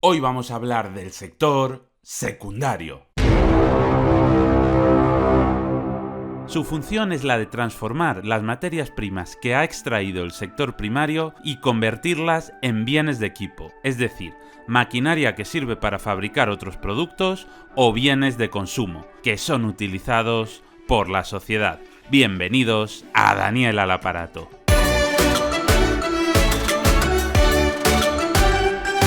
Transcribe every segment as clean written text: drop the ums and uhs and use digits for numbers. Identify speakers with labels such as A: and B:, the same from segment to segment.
A: Hoy vamos a hablar del sector secundario. Su función es la de transformar las materias primas que ha extraído el sector primario y convertirlas en bienes de equipo, es decir, maquinaria que sirve para fabricar otros productos o bienes de consumo, que son utilizados por la sociedad. Bienvenidos a Daniel al Aparato.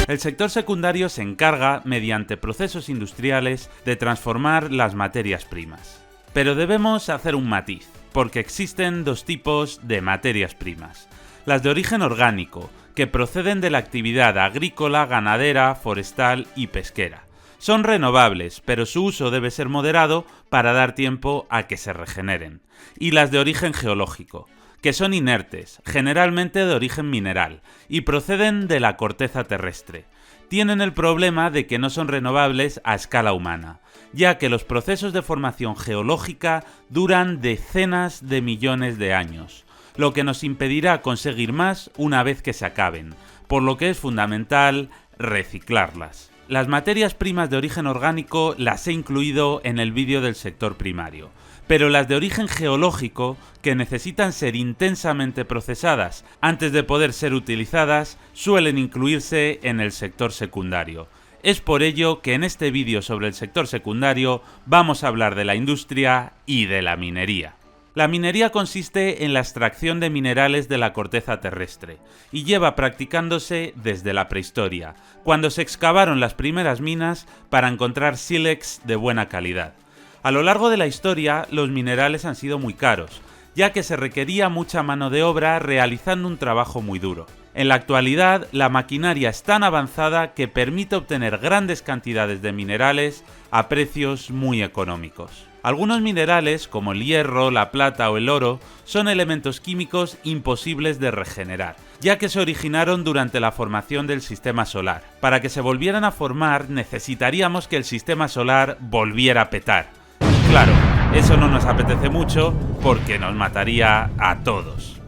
A: El sector secundario se encarga, mediante procesos industriales, de transformar las materias primas. Pero debemos hacer un matiz, porque existen dos tipos de materias primas. Las de origen orgánico, que proceden de la actividad agrícola, ganadera, forestal y pesquera. Son renovables, pero su uso debe ser moderado para dar tiempo a que se regeneren. Y las de origen geológico, que son inertes, generalmente de origen mineral, y proceden de la corteza terrestre. Tienen el problema de que no son renovables a escala humana, ya que los procesos de formación geológica duran decenas de millones de años, lo que nos impedirá conseguir más una vez que se acaben, por lo que es fundamental reciclarlas. Las materias primas de origen orgánico las he incluido en el vídeo del sector primario, pero las de origen geológico, que necesitan ser intensamente procesadas antes de poder ser utilizadas, suelen incluirse en el sector secundario. Es por ello que en este vídeo sobre el sector secundario vamos a hablar de la industria y de la minería. La minería consiste en la extracción de minerales de la corteza terrestre y lleva practicándose desde la prehistoria, cuando se excavaron las primeras minas para encontrar sílex de buena calidad. A lo largo de la historia, los minerales han sido muy caros, ya que se requería mucha mano de obra realizando un trabajo muy duro. En la actualidad, la maquinaria es tan avanzada que permite obtener grandes cantidades de minerales a precios muy económicos. Algunos minerales, como el hierro, la plata o el oro, son elementos químicos imposibles de regenerar, ya que se originaron durante la formación del sistema solar. Para que se volvieran a formar, necesitaríamos que el sistema solar volviera a petar. Y claro, eso no nos apetece mucho porque nos mataría a todos.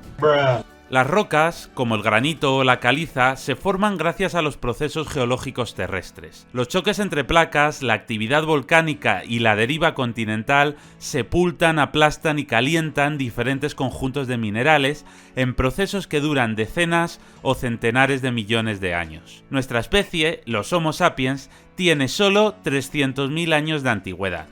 A: Las rocas, como el granito o la caliza, se forman gracias a los procesos geológicos terrestres. Los choques entre placas, la actividad volcánica y la deriva continental sepultan, aplastan y calientan diferentes conjuntos de minerales en procesos que duran decenas o centenares de millones de años. Nuestra especie, los Homo sapiens, tiene solo 300.000 años de antigüedad.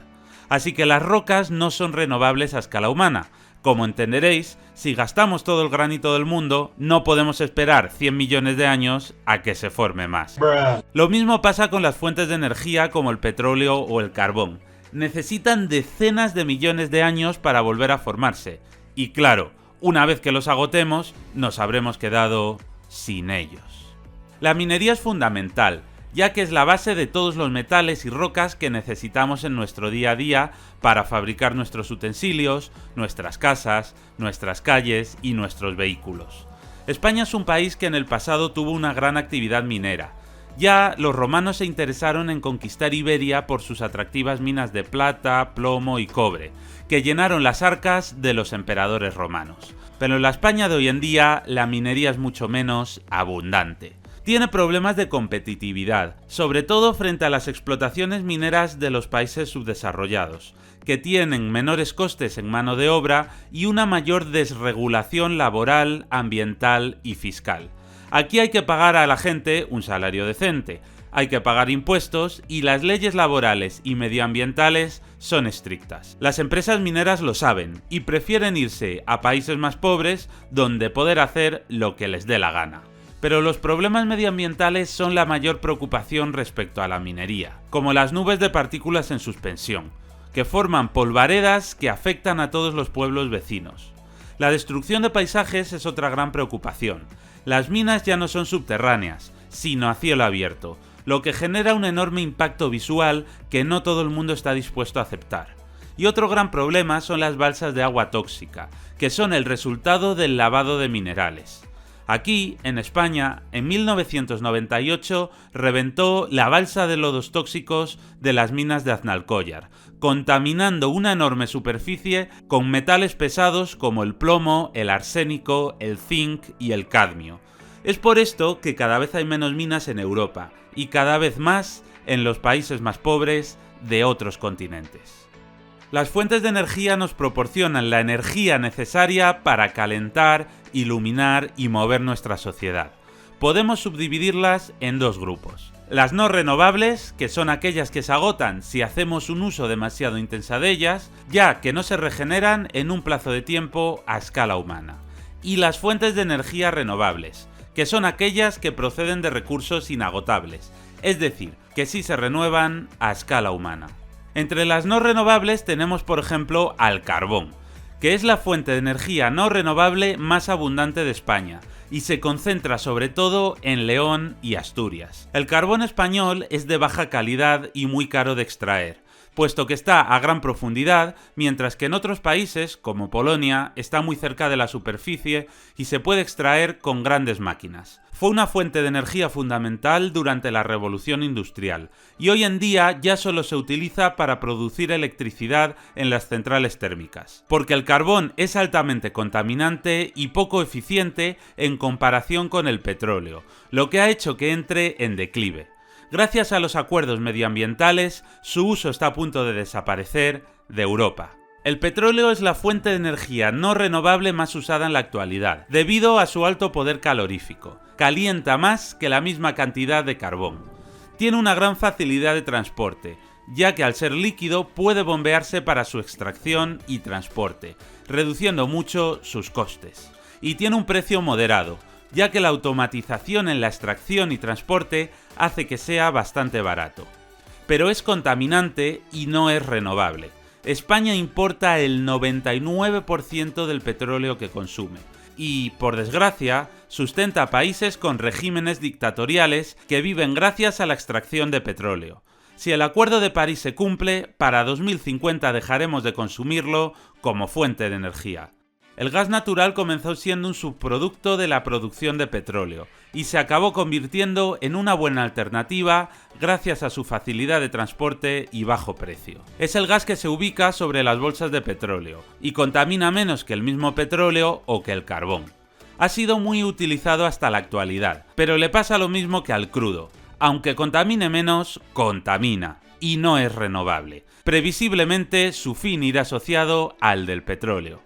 A: Así que las rocas no son renovables a escala humana. Como entenderéis, si gastamos todo el granito del mundo, no podemos esperar 100 millones de años a que se forme más. Lo mismo pasa con las fuentes de energía como el petróleo o el carbón. Necesitan decenas de millones de años para volver a formarse. Y claro, una vez que los agotemos, nos habremos quedado sin ellos. La minería es fundamental, ya que es la base de todos los metales y rocas que necesitamos en nuestro día a día para fabricar nuestros utensilios, nuestras casas, nuestras calles y nuestros vehículos. España es un país que en el pasado tuvo una gran actividad minera. Ya los romanos se interesaron en conquistar Iberia por sus atractivas minas de plata, plomo y cobre, que llenaron las arcas de los emperadores romanos. Pero en la España de hoy en día la minería es mucho menos abundante. Tiene problemas de competitividad, sobre todo frente a las explotaciones mineras de los países subdesarrollados, que tienen menores costes en mano de obra y una mayor desregulación laboral, ambiental y fiscal. Aquí hay que pagar a la gente un salario decente, hay que pagar impuestos y las leyes laborales y medioambientales son estrictas. Las empresas mineras lo saben y prefieren irse a países más pobres donde poder hacer lo que les dé la gana. Pero los problemas medioambientales son la mayor preocupación respecto a la minería, como las nubes de partículas en suspensión, que forman polvaredas que afectan a todos los pueblos vecinos. La destrucción de paisajes es otra gran preocupación. Las minas ya no son subterráneas, sino a cielo abierto, lo que genera un enorme impacto visual que no todo el mundo está dispuesto a aceptar. Y otro gran problema son las balsas de agua tóxica, que son el resultado del lavado de minerales. Aquí, en España, en 1998 reventó la balsa de lodos tóxicos de las minas de Aznalcóllar, contaminando una enorme superficie con metales pesados como el plomo, el arsénico, el zinc y el cadmio. Es por esto que cada vez hay menos minas en Europa y cada vez más en los países más pobres de otros continentes. Las fuentes de energía nos proporcionan la energía necesaria para calentar, iluminar y mover nuestra sociedad. Podemos subdividirlas en dos grupos. Las no renovables, que son aquellas que se agotan si hacemos un uso demasiado intenso de ellas, ya que no se regeneran en un plazo de tiempo a escala humana. Y las fuentes de energía renovables, que son aquellas que proceden de recursos inagotables, es decir, que sí se renuevan a escala humana. Entre las no renovables tenemos por ejemplo al carbón, que es la fuente de energía no renovable más abundante de España, y se concentra sobre todo en León y Asturias. El carbón español es de baja calidad y muy caro de extraer, puesto que está a gran profundidad, mientras que en otros países, como Polonia, está muy cerca de la superficie y se puede extraer con grandes máquinas. Fue una fuente de energía fundamental durante la Revolución Industrial, y hoy en día ya solo se utiliza para producir electricidad en las centrales térmicas, porque el carbón es altamente contaminante y poco eficiente en comparación con el petróleo, lo que ha hecho que entre en declive. Gracias a los acuerdos medioambientales, su uso está a punto de desaparecer de Europa. El petróleo es la fuente de energía no renovable más usada en la actualidad, debido a su alto poder calorífico. Calienta más que la misma cantidad de carbón. Tiene una gran facilidad de transporte, ya que al ser líquido puede bombearse para su extracción y transporte, reduciendo mucho sus costes. Y tiene un precio moderado, ya que la automatización en la extracción y transporte hace que sea bastante barato. Pero es contaminante y no es renovable. España importa el 99% del petróleo que consume y, por desgracia, sustenta países con regímenes dictatoriales que viven gracias a la extracción de petróleo. Si el Acuerdo de París se cumple, para 2050 dejaremos de consumirlo como fuente de energía. El gas natural comenzó siendo un subproducto de la producción de petróleo y se acabó convirtiendo en una buena alternativa gracias a su facilidad de transporte y bajo precio. Es el gas que se ubica sobre las bolsas de petróleo y contamina menos que el mismo petróleo o que el carbón. Ha sido muy utilizado hasta la actualidad, pero le pasa lo mismo que al crudo. Aunque contamine menos, contamina y no es renovable. Previsiblemente su fin irá asociado al del petróleo.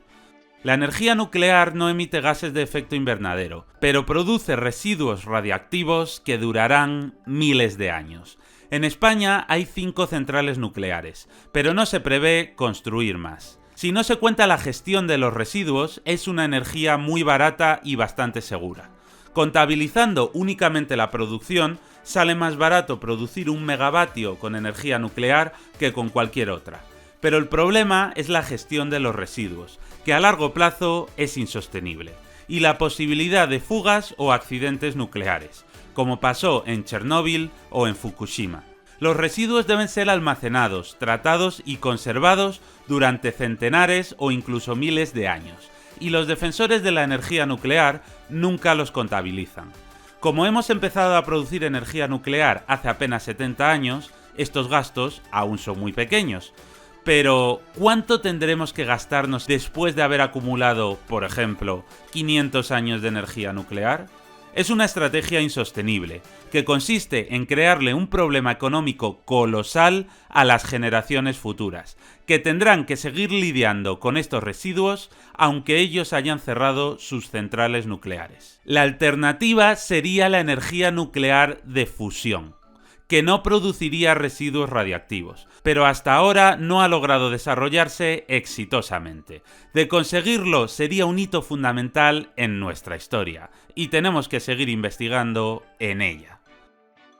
A: La energía nuclear no emite gases de efecto invernadero, pero produce residuos radiactivos que durarán miles de años. En España hay 5 centrales nucleares, pero no se prevé construir más. Si no se cuenta la gestión de los residuos, es una energía muy barata y bastante segura. Contabilizando únicamente la producción, sale más barato producir 1 megavatio con energía nuclear que con cualquier otra. Pero el problema es la gestión de los residuos, que a largo plazo es insostenible, y la posibilidad de fugas o accidentes nucleares, como pasó en Chernóbil o en Fukushima. Los residuos deben ser almacenados, tratados y conservados durante centenares o incluso miles de años, y los defensores de la energía nuclear nunca los contabilizan. Como hemos empezado a producir energía nuclear hace apenas 70 años, estos gastos aún son muy pequeños. Pero, ¿cuánto tendremos que gastarnos después de haber acumulado, por ejemplo, 500 años de energía nuclear? Es una estrategia insostenible, que consiste en crearle un problema económico colosal a las generaciones futuras, que tendrán que seguir lidiando con estos residuos aunque ellos hayan cerrado sus centrales nucleares. La alternativa sería la energía nuclear de fusión, que no produciría residuos radiactivos, pero hasta ahora no ha logrado desarrollarse exitosamente. De conseguirlo sería un hito fundamental en nuestra historia, y tenemos que seguir investigando en ella.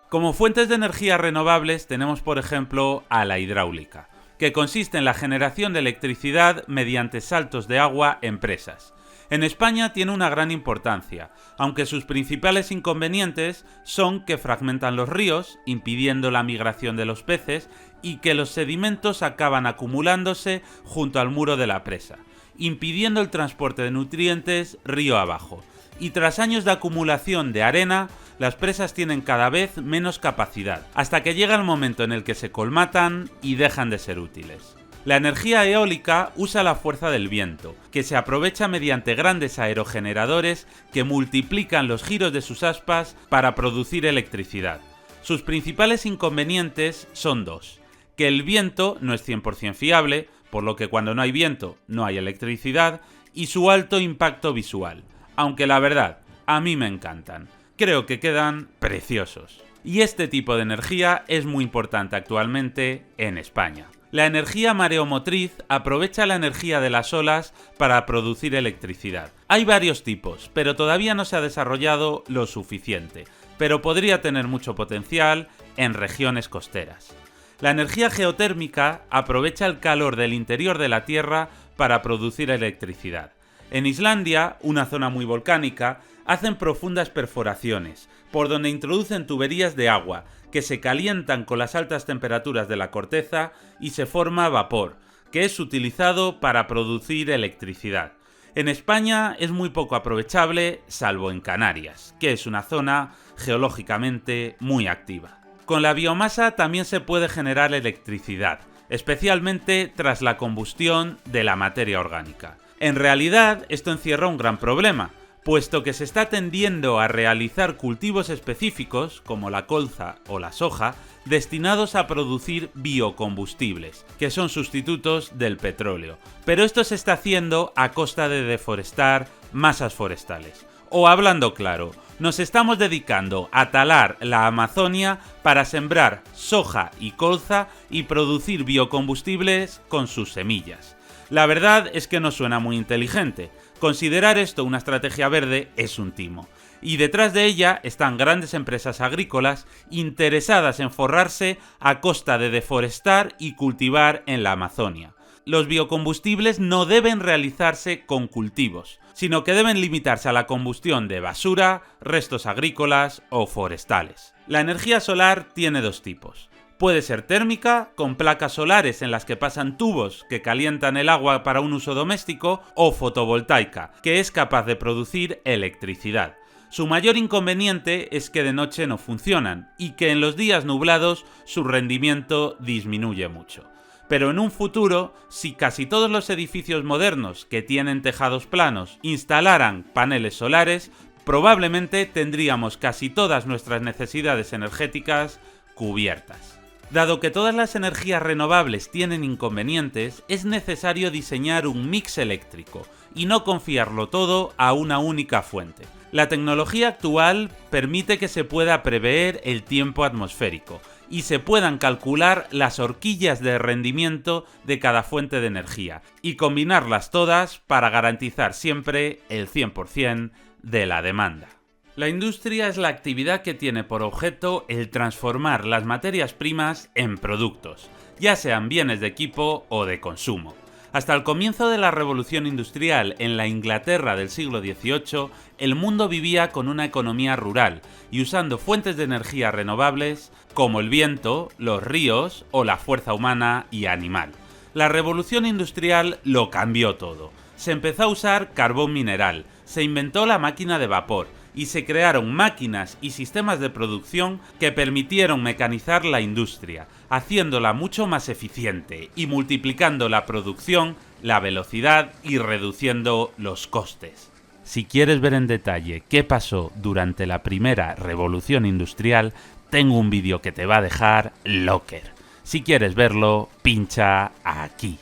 A: Como fuentes de energía renovables tenemos por ejemplo a la hidráulica, que consiste en la generación de electricidad mediante saltos de agua en presas. En España tiene una gran importancia, aunque sus principales inconvenientes son que fragmentan los ríos, impidiendo la migración de los peces, y que los sedimentos acaban acumulándose junto al muro de la presa, impidiendo el transporte de nutrientes río abajo. Y tras años de acumulación de arena, las presas tienen cada vez menos capacidad, hasta que llega el momento en el que se colmatan y dejan de ser útiles. La energía eólica usa la fuerza del viento, que se aprovecha mediante grandes aerogeneradores que multiplican los giros de sus aspas para producir electricidad. Sus principales inconvenientes son dos: que el viento no es 100% fiable, por lo que cuando no hay viento no hay electricidad, y su alto impacto visual, aunque la verdad, a mí me encantan. Creo que quedan preciosos. Y este tipo de energía es muy importante actualmente en España. La energía mareomotriz aprovecha la energía de las olas para producir electricidad. Hay varios tipos, pero todavía no se ha desarrollado lo suficiente, pero podría tener mucho potencial en regiones costeras. La energía geotérmica aprovecha el calor del interior de la Tierra para producir electricidad. En Islandia, una zona muy volcánica, hacen profundas perforaciones, por donde introducen tuberías de agua, que se calientan con las altas temperaturas de la corteza y se forma vapor, que es utilizado para producir electricidad. En España es muy poco aprovechable, salvo en Canarias, que es una zona geológicamente muy activa. Con la biomasa también se puede generar electricidad, especialmente tras la combustión de la materia orgánica. En realidad, esto encierra un gran problema, puesto que se está tendiendo a realizar cultivos específicos, como la colza o la soja, destinados a producir biocombustibles, que son sustitutos del petróleo. Pero esto se está haciendo a costa de deforestar masas forestales. O hablando claro, nos estamos dedicando a talar la Amazonia para sembrar soja y colza y producir biocombustibles con sus semillas. La verdad es que no suena muy inteligente. Considerar esto una estrategia verde es un timo, y detrás de ella están grandes empresas agrícolas interesadas en forrarse a costa de deforestar y cultivar en la Amazonia. Los biocombustibles no deben realizarse con cultivos, sino que deben limitarse a la combustión de basura, restos agrícolas o forestales. La energía solar tiene dos tipos. Puede ser térmica, con placas solares en las que pasan tubos que calientan el agua para un uso doméstico, o fotovoltaica, que es capaz de producir electricidad. Su mayor inconveniente es que de noche no funcionan y que en los días nublados su rendimiento disminuye mucho. Pero en un futuro, si casi todos los edificios modernos que tienen tejados planos instalaran paneles solares, probablemente tendríamos casi todas nuestras necesidades energéticas cubiertas. Dado que todas las energías renovables tienen inconvenientes, es necesario diseñar un mix eléctrico y no confiarlo todo a una única fuente. La tecnología actual permite que se pueda prever el tiempo atmosférico y se puedan calcular las horquillas de rendimiento de cada fuente de energía y combinarlas todas para garantizar siempre el 100% de la demanda. La industria es la actividad que tiene por objeto el transformar las materias primas en productos, ya sean bienes de equipo o de consumo. Hasta el comienzo de la revolución industrial en la Inglaterra del siglo XVIII, el mundo vivía con una economía rural y usando fuentes de energía renovables como el viento, los ríos o la fuerza humana y animal. La revolución industrial lo cambió todo. Se empezó a usar carbón mineral, se inventó la máquina de vapor, y se crearon máquinas y sistemas de producción que permitieron mecanizar la industria, haciéndola mucho más eficiente y multiplicando la producción, la velocidad y reduciendo los costes. Si quieres ver en detalle qué pasó durante la primera revolución industrial, tengo un vídeo que te va a dejar locker. Si quieres verlo, pincha aquí.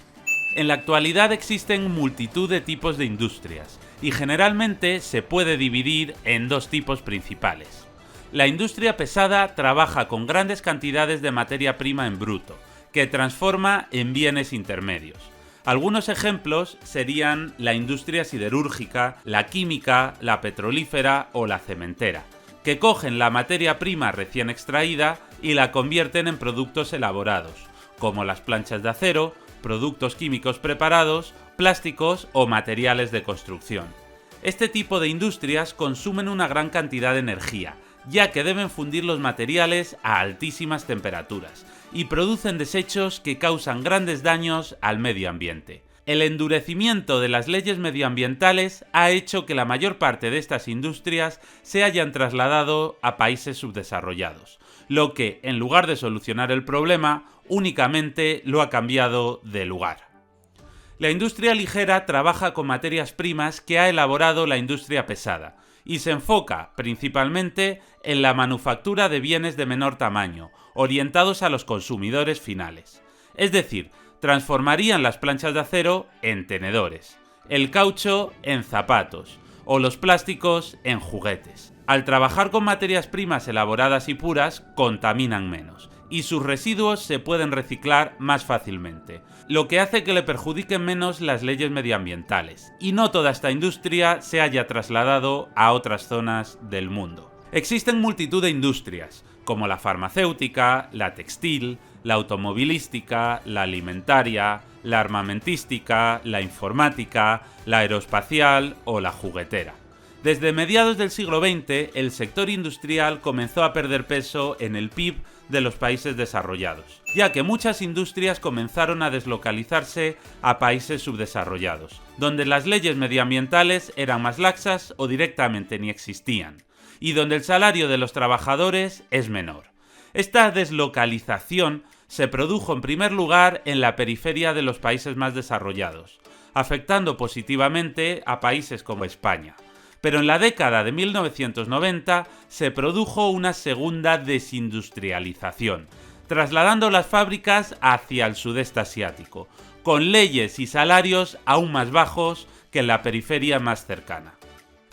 A: En la actualidad existen multitud de tipos de industrias, y generalmente se puede dividir en dos tipos principales. La industria pesada trabaja con grandes cantidades de materia prima en bruto, que transforma en bienes intermedios. Algunos ejemplos serían la industria siderúrgica, la química, la petrolífera o la cementera, que cogen la materia prima recién extraída y la convierten en productos elaborados, como las planchas de acero, productos químicos preparados, plásticos o materiales de construcción. Este tipo de industrias consumen una gran cantidad de energía, ya que deben fundir los materiales a altísimas temperaturas y producen desechos que causan grandes daños al medio ambiente. El endurecimiento de las leyes medioambientales ha hecho que la mayor parte de estas industrias se hayan trasladado a países subdesarrollados, lo que, en lugar de solucionar el problema, únicamente lo ha cambiado de lugar. La industria ligera trabaja con materias primas que ha elaborado la industria pesada y se enfoca principalmente en la manufactura de bienes de menor tamaño, orientados a los consumidores finales. Es decir, transformarían las planchas de acero en tenedores, el caucho en zapatos o los plásticos en juguetes. Al trabajar con materias primas elaboradas y puras, contaminan menos y sus residuos se pueden reciclar más fácilmente, lo que hace que le perjudiquen menos las leyes medioambientales, y no toda esta industria se haya trasladado a otras zonas del mundo. Existen multitud de industrias, como la farmacéutica, la textil, la automovilística, la alimentaria, la armamentística, la informática, la aeroespacial o la juguetera. Desde mediados del siglo XX, el sector industrial comenzó a perder peso en el PIB de los países desarrollados, ya que muchas industrias comenzaron a deslocalizarse a países subdesarrollados, donde las leyes medioambientales eran más laxas o directamente ni existían, y donde el salario de los trabajadores es menor. Esta deslocalización se produjo en primer lugar en la periferia de los países más desarrollados, afectando positivamente a países como España. Pero en la década de 1990 se produjo una segunda desindustrialización, trasladando las fábricas hacia el sudeste asiático, con leyes y salarios aún más bajos que en la periferia más cercana.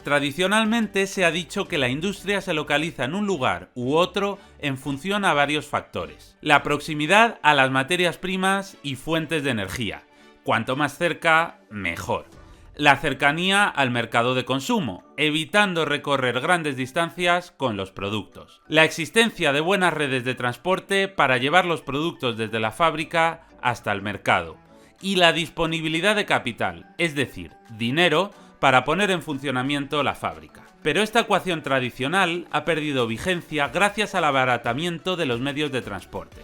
A: Tradicionalmente se ha dicho que la industria se localiza en un lugar u otro en función a varios factores. La proximidad a las materias primas y fuentes de energía. Cuanto más cerca, mejor. La cercanía al mercado de consumo, evitando recorrer grandes distancias con los productos. La existencia de buenas redes de transporte para llevar los productos desde la fábrica hasta el mercado. Y la disponibilidad de capital, es decir, dinero, para poner en funcionamiento la fábrica. Pero esta ecuación tradicional ha perdido vigencia gracias al abaratamiento de los medios de transporte.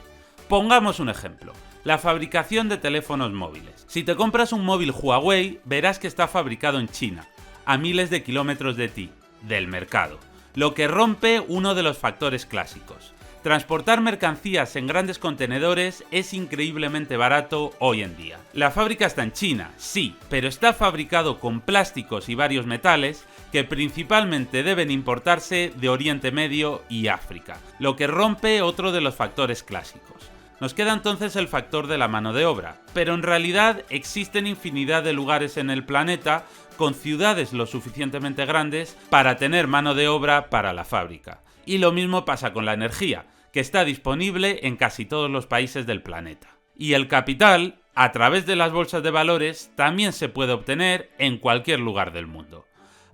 A: Pongamos un ejemplo. La fabricación de teléfonos móviles. Si te compras un móvil Huawei, verás que está fabricado en China, a miles de kilómetros de ti, del mercado, lo que rompe uno de los factores clásicos. Transportar mercancías en grandes contenedores es increíblemente barato hoy en día. La fábrica está en China, sí, pero está fabricado con plásticos y varios metales que principalmente deben importarse de Oriente Medio y África, lo que rompe otro de los factores clásicos. Nos queda entonces el factor de la mano de obra, pero en realidad existen infinidad de lugares en el planeta con ciudades lo suficientemente grandes para tener mano de obra para la fábrica. Y lo mismo pasa con la energía, que está disponible en casi todos los países del planeta. Y el capital, a través de las bolsas de valores, también se puede obtener en cualquier lugar del mundo.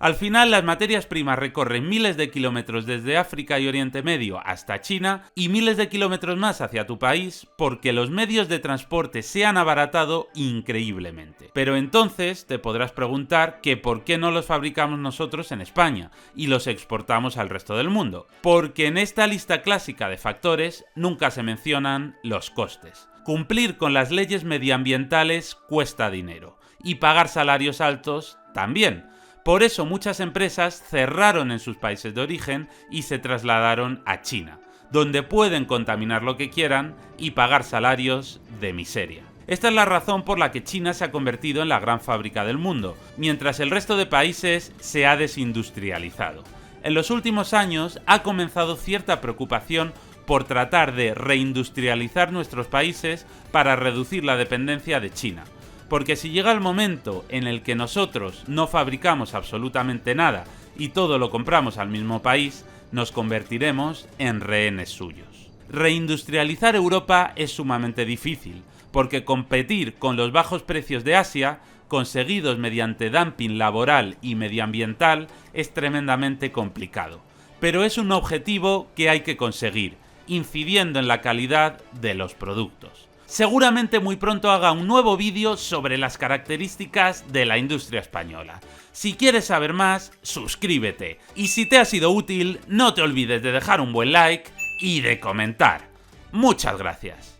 A: Al final, las materias primas recorren miles de kilómetros desde África y Oriente Medio hasta China y miles de kilómetros más hacia tu país porque los medios de transporte se han abaratado increíblemente. Pero entonces te podrás preguntar que por qué no los fabricamos nosotros en España y los exportamos al resto del mundo. Porque en esta lista clásica de factores nunca se mencionan los costes. Cumplir con las leyes medioambientales cuesta dinero y pagar salarios altos también. Por eso muchas empresas cerraron en sus países de origen y se trasladaron a China, donde pueden contaminar lo que quieran y pagar salarios de miseria. Esta es la razón por la que China se ha convertido en la gran fábrica del mundo, mientras el resto de países se ha desindustrializado. En los últimos años ha comenzado cierta preocupación por tratar de reindustrializar nuestros países para reducir la dependencia de China. Porque si llega el momento en el que nosotros no fabricamos absolutamente nada y todo lo compramos al mismo país, nos convertiremos en rehenes suyos. Reindustrializar Europa es sumamente difícil, porque competir con los bajos precios de Asia, conseguidos mediante dumping laboral y medioambiental, es tremendamente complicado. Pero es un objetivo que hay que conseguir, incidiendo en la calidad de los productos. Seguramente muy pronto haga un nuevo vídeo sobre las características de la industria española. Si quieres saber más, suscríbete. Y si te ha sido útil, no te olvides de dejar un buen like y de comentar. Muchas gracias.